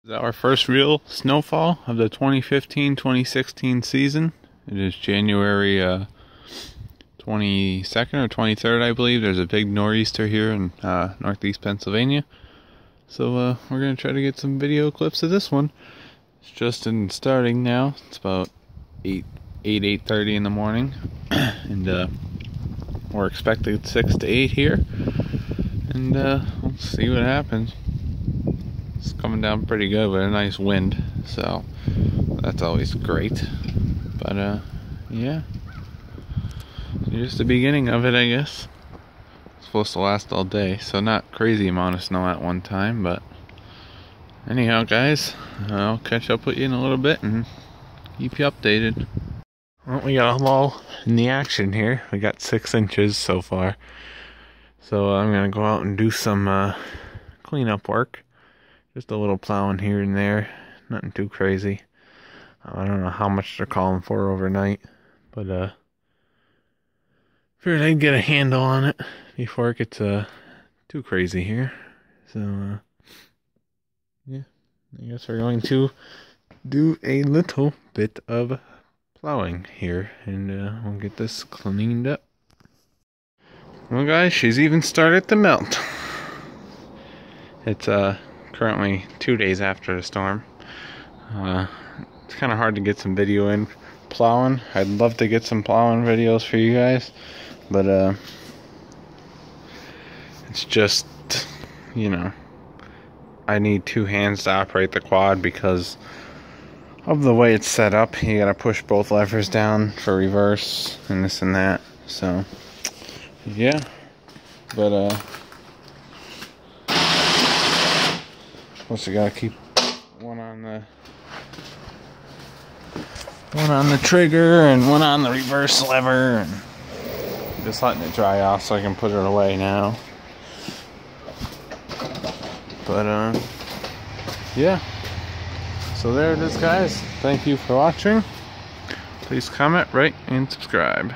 This is our first real snowfall of the 2015-2016 season. It is January 22nd or 23rd, I believe. There's a big nor'easter here in northeast Pennsylvania. So we're going to try to get some video clips of this one. It's just starting now. It's about 8:30 in the morning. And we're expecting 6 to 8 here. And we'll see what happens. It's coming down pretty good with a nice wind, so that's always great. But yeah, just the beginning of it, I guess. It's supposed to last all day, so not crazy amount of snow at one time. But anyhow, guys, I'll catch up with you in a little bit and keep you updated. Well, we got a lull in the action here. We got 6 inches so far, so I'm gonna go out and do some cleanup work. Just a little plowing here and there, nothing too crazy. I don't know how much they're calling for overnight, but figured I'd get a handle on it before it gets too crazy here. So yeah, I guess we're going to do a little bit of plowing here, and we'll get this cleaned up. Well, guys, she's even started to melt. It's currently 2 days after the storm. It's kind of hard to get some video in plowing. I'd love to get some plowing videos for you guys, but it's just, you know, I need 2 hands to operate the quad because of the way it's set up. You gotta push both levers down for reverse and this and that. So yeah, but plus you gotta keep one on the trigger and one on the reverse lever, and just letting it dry off so I can put it away now. But yeah, so there it is, guys. Thank you for watching. Please comment, rate, and subscribe.